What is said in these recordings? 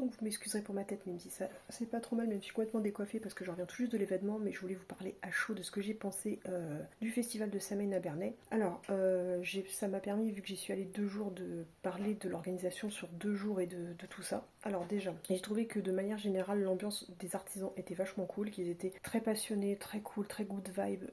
Donc vous m'excuserez pour ma tête, même si ça c'est pas trop mal, même si je suis complètement décoiffée parce que je reviens tout juste de l'événement, mais je voulais vous parler à chaud de ce que j'ai pensé du festival de Samhain à Bernay. Alors, ça m'a permis, vu que j'y suis allée 2 jours, de parler de l'organisation sur 2 jours et de tout ça. Alors déjà, j'ai trouvé que de manière générale, l'ambiance des artisans était vachement cool, qu'ils étaient très passionnés, très cool, très good vibe,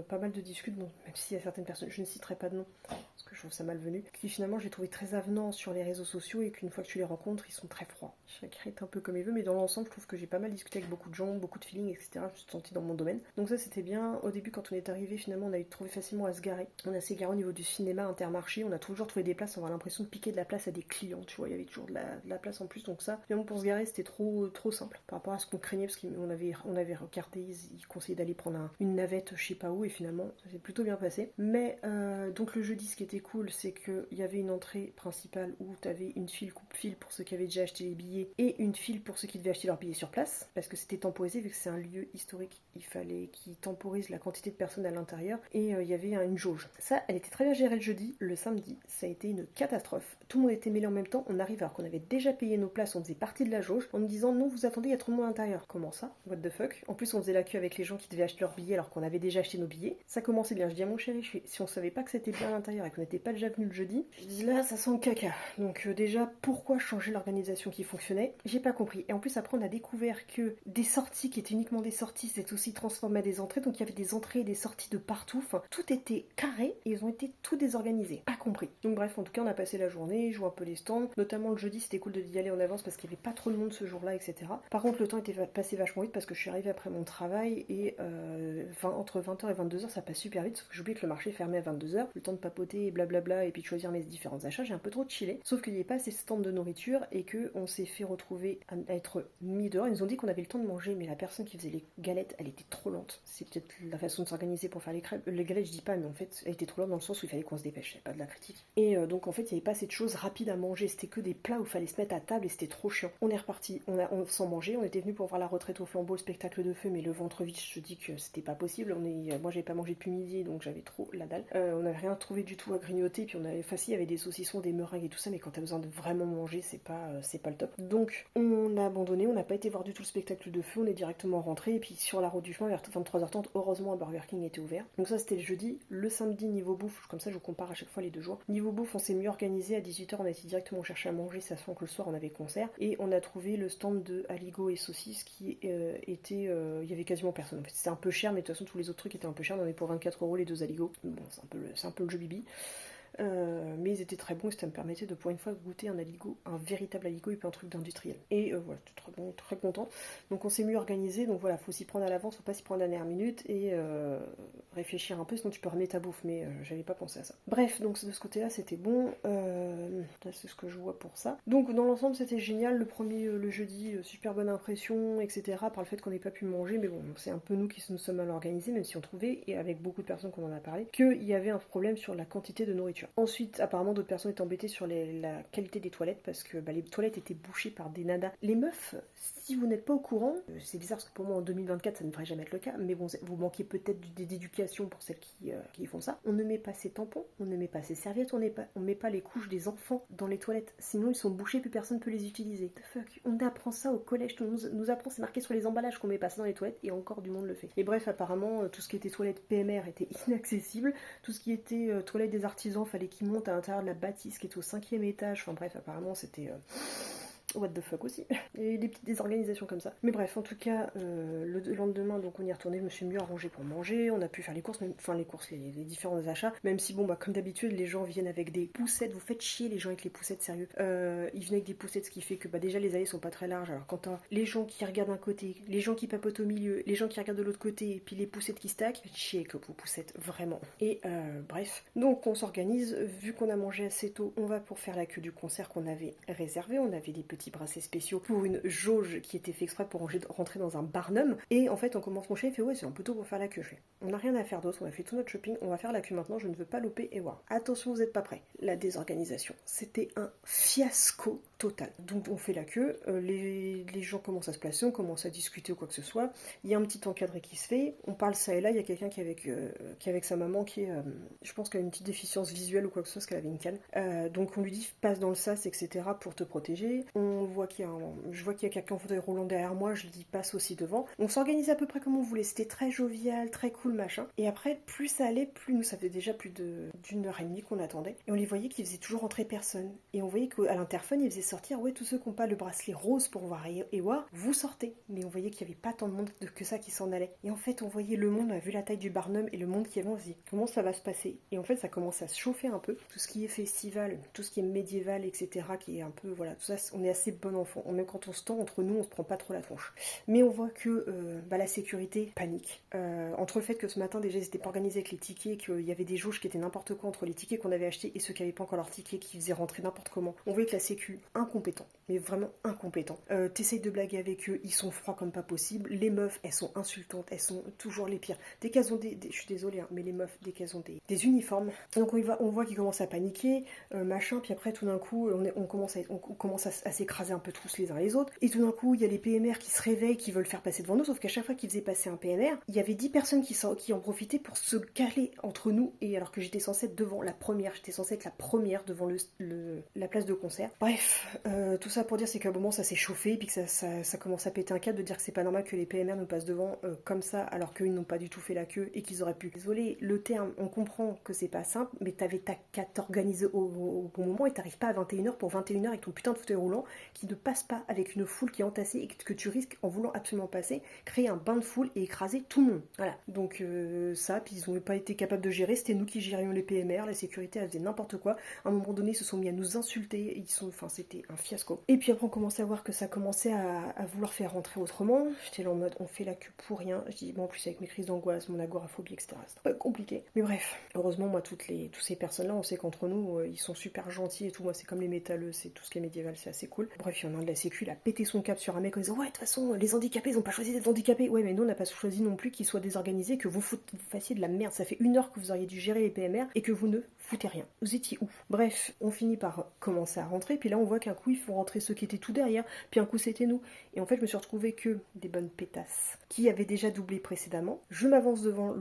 pas mal de discutes, bon, même s'il y a certaines personnes, je ne citerai pas de nom, parce que je trouve ça malvenu, qui finalement j'ai trouvé très avenants sur les réseaux sociaux et qu'une fois que tu les rencontres, ils sont très froids. Chacun est un peu comme il veut, mais dans l'ensemble, je trouve que j'ai pas mal discuté avec beaucoup de gens, beaucoup de feeling, etc. Je me suis sentie dans mon domaine. Donc ça, c'était bien. Au début, quand on est arrivé, finalement, on a eu trouvé facilement à se garer. On a s'est garé au niveau du cinéma Intermarché. On a toujours trouvé des places, on avait l'impression de piquer de la place à des clients, tu vois. Il y avait toujours de la place en plus. Donc ça, finalement, pour se garer, c'était trop simple par rapport à ce qu'on craignait, parce qu'on avait regardé, ils conseillaient d'aller prendre une navette, je sais pas où, et finalement, ça s'est plutôt bien passé. Mais donc le jeudi, ce qui était cool, c'est qu'il y avait une entrée principale où tu avais une file coupe-file pour ceux qui avaient déjà acheté les billets et une file pour ceux qui devaient acheter leurs billets sur place, parce que c'était temporisé, vu que c'est un lieu historique, il fallait qu'ils temporisent la quantité de personnes à l'intérieur, et il y avait une jauge. Ça, elle était très bien gérée le jeudi. Le samedi, ça a été une catastrophe. Tout le monde était mêlé en même temps, on arrive alors qu'on avait déjà payé nos places, on faisait partie de la jauge, en nous disant non, vous attendez, il y a trop de monde à l'intérieur. Comment ça? What the fuck? En plus, on faisait la queue avec les gens qui devaient acheter leurs billets alors qu'on avait déjà acheté nos billets. Ça commençait bien. Je dis à mon chéri, si on savait pas que c'était bien à l'intérieur et qu'on n'était pas déjà venu le jeudi, je dis là, ça sent le caca. Donc déjà, pourquoi changer l'organisation qui fonctionnait? J'ai pas compris. Et en plus, après, on a découvert que des sorties qui étaient uniquement des sorties, c'est aussi transformé à des entrées. Donc il y avait des entrées et des sorties de partout. Enfin, tout était carré et ils ont été tout désorganisés. Pas compris. Donc bref, en tout cas, on a passé la journée, joué un peu les stands. Notamment le jeudi, c'était cool d'y aller en avance parce qu'il y avait pas trop de monde ce jour-là, etc. Par contre, le temps était passé vachement vite parce que je suis arrivée après mon travail et entre 20h et 22h, ça passe super vite. Sauf que j'oublie que le marché fermait à 22h. Le temps de papoter et blablabla et puis de choisir mes différents achats, j'ai un peu trop chillé. Sauf qu'il n'y avait pas assez de stands de nourriture et qu'on s'est fait retrouver à être mis dehors. Ils nous ont dit qu'on avait le temps de manger, mais la personne qui faisait les galettes, elle était trop lente. C'est peut-être la façon de s'organiser pour faire les crêpes. Les galettes, je dis pas, mais en fait, elle était trop lente dans le sens où il fallait qu'on se dépêche. C'est pas de la critique. Et donc en fait, il n'y avait pas assez de choses rapides à manger. C'était que des plats où il fallait se mettre à table et c'était trop chiant. On est reparti, sans manger. On était venu pour voir la retraite au flambeau, le spectacle de feu, mais le ventre vide, je te dis que c'était pas possible. Moi, j'avais pas mangé depuis midi, donc j'avais trop la dalle. On n'avait rien trouvé du tout à grignoter. Puis il y avait des saucissons, des meringues et tout ça, mais quand t'as besoin de vraiment manger, c'est pas le top. Donc on a abandonné, on n'a pas été voir du tout le spectacle de feu, on est directement rentré. Et puis sur la route du chemin, vers 23h30, heureusement un Burger King était ouvert. Donc ça, c'était le jeudi. Le samedi, niveau bouffe, comme ça je vous compare à chaque fois les 2 jours. Niveau bouffe, on s'est mieux organisé. À 18h, on a été directement chercher à manger, ça sent que le soir on avait concert. Et on a trouvé le stand de Aligo et Saucisses qui était. Il y avait quasiment personne en fait. C'était un peu cher, mais de toute façon, tous les autres trucs étaient un peu chers. On en est pour 24€ les 2 Aligo. Bon, c'est un peu le jeu bibi. Mais ils étaient très bons et ça me permettait de pour une fois goûter un aligot, un véritable aligot et pas un truc d'industriel. Et voilà, j'étais très bon, très content. Donc on s'est mieux organisé, donc voilà, faut s'y prendre à l'avance, faut pas s'y prendre à la dernière minute et réfléchir un peu, sinon tu peux ramener ta bouffe, mais j'avais pas pensé à ça. Bref, donc de ce côté-là c'était bon, c'est ce que je vois pour ça. Donc dans l'ensemble c'était génial, le jeudi, super bonne impression, etc. Par le fait qu'on n'ait pas pu manger, mais bon, c'est un peu nous qui nous sommes mal organisés, même si on trouvait, et avec beaucoup de personnes qu'on en a parlé, qu'il y avait un problème sur la quantité de nourriture. Ensuite, apparemment, d'autres personnes étaient embêtées sur la qualité des toilettes parce que les toilettes étaient bouchées par des nanas. Les meufs, si vous n'êtes pas au courant, c'est bizarre parce que pour moi en 2024 ça ne devrait jamais être le cas, mais bon, vous manquez peut-être d'éducation pour celles qui font ça. On ne met pas ses tampons, on ne met pas ses serviettes, on met pas les couches des enfants dans les toilettes, sinon ils sont bouchés puis personne ne peut les utiliser. The fuck, on apprend ça au collège, tout le monde nous apprend, c'est marqué sur les emballages qu'on met pas ça dans les toilettes et encore du monde le fait. Et bref, apparemment, tout ce qui était toilettes PMR était inaccessible, tout ce qui était toilettes des artisans, fallait qu'ils montent à l'intérieur de la bâtisse qui est au 5e étage, enfin bref, apparemment c'était what the fuck aussi. Et des petites désorganisations comme ça. Mais bref, en tout cas, le lendemain, donc on y est retourné, je me suis mieux arrangée pour manger, on a pu faire les courses, les différents achats, même si bon bah comme d'habitude les gens viennent avec des poussettes, vous faites chier les gens avec les poussettes, sérieux. Ils viennent avec des poussettes, ce qui fait que bah déjà les allées sont pas très larges, alors quand t'as les gens qui regardent d'un côté, les gens qui papotent au milieu, les gens qui regardent de l'autre côté, et puis les poussettes qui stackent, faites chier avec vos poussettes, vraiment. Et bref, donc on s'organise, vu qu'on a mangé assez tôt, on va pour faire la queue du concert qu'on avait réservé, on avait des petits bracelets spéciaux pour une jauge qui était fait exprès pour rentrer dans un barnum. Et en fait, on commence mon chien, il fait ouais, c'est un peu tôt pour faire la queue. On n'a rien à faire d'autre, on a fait tout notre shopping, on va faire la queue maintenant, je ne veux pas louper et voir. Attention, vous n'êtes pas prêts. La désorganisation, c'était un fiasco. total. Donc on fait la queue, les gens commencent à se placer, on commence à discuter ou quoi que ce soit. Il y a un petit encadré qui se fait, on parle ça et là, il y a quelqu'un qui est avec sa maman qui est, je pense qu'elle a une petite déficience visuelle ou quoi que ce soit, parce qu'elle avait une canne. Donc on lui dit passe dans le sas, etc. pour te protéger. Je vois qu'il y a quelqu'un en fauteuil roulant derrière moi, je lui dis passe aussi devant. On s'organisait à peu près comme on voulait, c'était très jovial, très cool, machin. Et après, plus ça allait, plus nous, ça faisait déjà plus d'une heure et demie qu'on attendait. Et on les voyait qu'ils faisaient toujours rentrer personne. Et on voyait qu'à l'interphone, ils faisaient sortir, ouais, tous ceux qui n'ont pas le bracelet rose pour voir Ewar, vous sortez. Mais on voyait qu'il n'y avait pas tant de monde que ça qui s'en allait. Et en fait, on voyait le monde, on a vu la taille du Barnum et le monde qui avait, on se dit, comment ça va se passer? Et en fait, ça commence à se chauffer un peu. Tout ce qui est festival, tout ce qui est médiéval, etc., qui est un peu, voilà, tout ça, on est assez bon enfant. Même quand on se tend entre nous, on se prend pas trop la tronche. Mais on voit que la sécurité panique. Entre le fait que ce matin, déjà, ils n'étaient pas organisés avec les tickets, qu'il y avait des jauges qui étaient n'importe quoi entre les tickets qu'on avait achetés et ceux qui n'avaient pas encore leur ticket, qui faisaient rentrer n'importe comment. On voyait que la sécu, incompétent, mais vraiment incompétent. T'essayes de blaguer avec eux, ils sont froids comme pas possible. Les meufs, elles sont insultantes, elles sont toujours les pires. Dès qu'elles ont je suis désolée, hein, mais les meufs, dès qu'elles ont des uniformes, donc on voit qu'ils commencent à paniquer, machin, puis après tout d'un coup, on commence à s'écraser un peu tous les uns les autres, et tout d'un coup, il y a les PMR qui se réveillent, qui veulent faire passer devant nous, sauf qu'à chaque fois qu'ils faisaient passer un PMR, il y avait 10 personnes qui en profitaient pour se caler entre nous, et alors que j'étais censée être devant la première, j'étais censée être la première devant la place de concert. Bref, tout ça pour dire c'est qu'à un moment ça s'est chauffé, puis que ça commence à péter un câble de dire que c'est pas normal que les PMR nous passent devant comme ça, alors qu'ils n'ont pas du tout fait la queue et qu'ils auraient pu. Désolé, le terme, on comprend que c'est pas simple, mais t'as qu'à t'organiser au bon moment et t'arrives pas à 21h pour 21h avec ton putain de fauteuil roulant qui ne passe pas avec une foule qui est entassée et que tu risques, en voulant absolument passer, créer un bain de foule et écraser tout le monde. Voilà. Donc ça, puis ils n'ont pas été capables de gérer, c'était nous qui gérions les PMR, la sécurité elle faisait n'importe quoi. À un moment donné, ils se sont mis à nous insulter, c'était un fiasco. Et puis après, on commençait à voir que ça commençait à vouloir faire rentrer autrement. J'étais là en mode, on fait la queue pour rien. Je dis, bon, en plus avec mes crises d'angoisse, mon agoraphobie, etc. C'est pas compliqué. Mais bref, heureusement, moi, toutes ces personnes-là, on sait qu'entre nous, ils sont super gentils et tout. Moi, c'est comme les métalleux, c'est tout ce qui est médiéval, c'est assez cool. Bref, il y en a un de la sécu, il a pété son cap sur un mec en disant, ouais, de toute façon, les handicapés, ils ont pas choisi d'être handicapés. Ouais, mais nous, on n'a pas choisi non plus qu'ils soient désorganisés, que vous fassiez de la merde. Ça fait 1 heure que vous auriez dû gérer les PMR et que vous ne foutez rien. Vous étiez où? Bref, on finit par commencer à rentrer, puis là, on voit qu'un coup, ils font rentrer ceux qui étaient tout derrière, puis un coup, c'était nous. Et en fait, je me suis retrouvée que des bonnes pétasses qui avaient déjà doublé précédemment. Je m'avance devant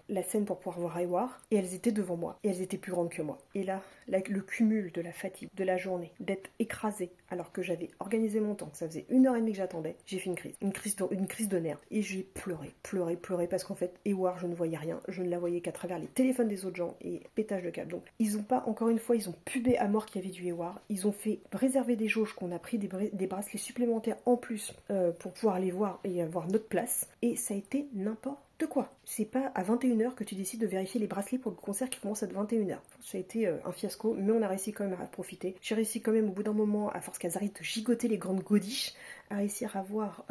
la scène pour pouvoir voir Ewar, et elles étaient devant moi, et elles étaient plus grandes que moi. Et là, le cumul de la fatigue, de la journée, d'être écrasée, alors que j'avais organisé mon temps, que ça faisait 1 heure et demie que j'attendais, j'ai fait une crise de nerfs. Et j'ai pleuré, parce qu'en fait, Ewar, je ne voyais rien, je ne la voyais qu'à travers les téléphones des autres gens, et pétage de câble. Donc, ils ont pas, encore une fois, ils ont pubé à mort qu'il y avait du Ewar, ils ont fait réserver des jauges, qu'on a pris des bracelets supplémentaires en plus pour pouvoir aller voir et avoir notre place, et ça a été n'importe quoi. C'est pas à 21h que tu décides de vérifier les bracelets pour le concert qui commence à 21h. Ça a été un fiasco, mais on a réussi quand même à profiter. J'ai réussi quand même au bout d'un moment, à force qu'elles arrêtent de gigoter les grandes godiches, à réussir à voir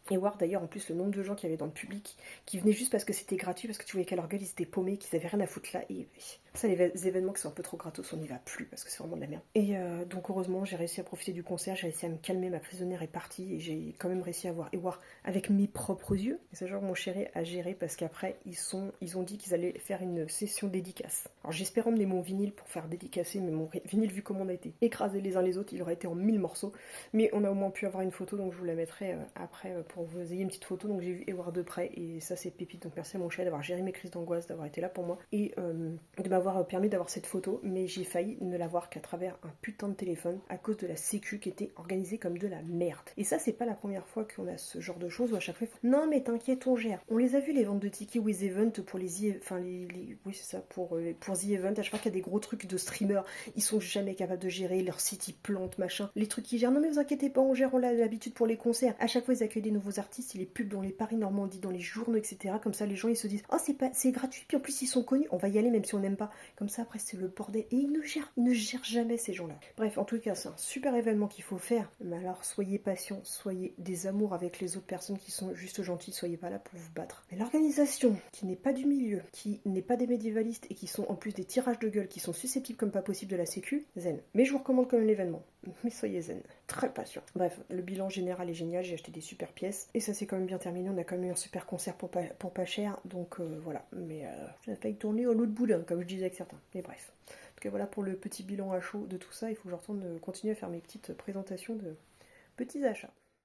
et voir d'ailleurs en plus le nombre de gens qu'il y avait dans le public qui venaient juste parce que c'était gratuit, parce que tu voyais qu'à leur gueule ils étaient paumés, qu'ils avaient rien à foutre là. Et ça, les événements qui sont un peu trop gratos, on n'y va plus parce que c'est vraiment de la merde. Et donc heureusement j'ai réussi à profiter du concert, j'ai réussi à me calmer, ma prisonnière est partie et j'ai quand même réussi à voir Ewar avec mes propres yeux. Et c'est genre mon chéri a géré parce qu'après ils ont dit qu'ils allaient faire une session dédicace. Alors j'espère emmener mon vinyle pour faire dédicacer, mais mon vinyle vu comment on a été écrasés les uns les autres, il aurait été en 1000 morceaux. Mais on a au moins pu avoir une photo, donc je vous la mettrai après pour que vous ayez une petite photo. Donc j'ai vu Ewar de près et ça c'est pépite. Donc merci à mon chéri d'avoir géré mes crises d'angoisse, d'avoir été là pour moi et de m'avoir permis d'avoir cette photo. Mais j'ai failli ne l'avoir qu'à travers un putain de téléphone à cause de la sécu qui était organisée comme de la merde. Et ça c'est pas la première fois qu'on a ce genre de choses où à chaque fois non mais t'inquiète on gère. On les a vu les ventes de tickets with event pour oui c'est ça pour The Event. À chaque fois qu'il y a des gros trucs de streamers, ils sont jamais capables de gérer, leur site ils plantent machin. Les trucs qu'ils gèrent, non mais vous inquiétez pas, on gère, on a l'habitude pour les concerts. À chaque fois ils accueillent des nouveaux artistes, ils les pubs dans les Paris Normandie, dans les journaux, etc. Comme ça les gens ils se disent oh c'est gratuit, puis en plus ils sont connus, on va y aller même si on n'aime pas. Comme ça après c'est le bordel. Et ils ne gèrent jamais ces gens-là. Bref, en tout cas c'est un super événement qu'il faut faire. Mais alors soyez patients, soyez des amours avec les autres personnes qui sont juste gentilles, soyez pas là pour vous battre. Mais l'organisation qui n'est pas du milieu, qui n'est pas des médiévalistes et qui sont en plus des tirages de gueule qui sont susceptibles comme pas possible de la sécu, zen. Mais je vous recommande quand même l'événement. Mais soyez zen. Très patient. Bref, le bilan général est génial, j'ai acheté des super pièces et ça s'est quand même bien terminé, on a quand même eu un super concert pour pas cher, donc voilà. Mais ça a failli tourner au lot de boudin, comme je disais avec certains. Mais bref. tout cas voilà pour le petit bilan à chaud de tout ça, il faut que je retourne continuer à faire mes petites présentations de petits achats.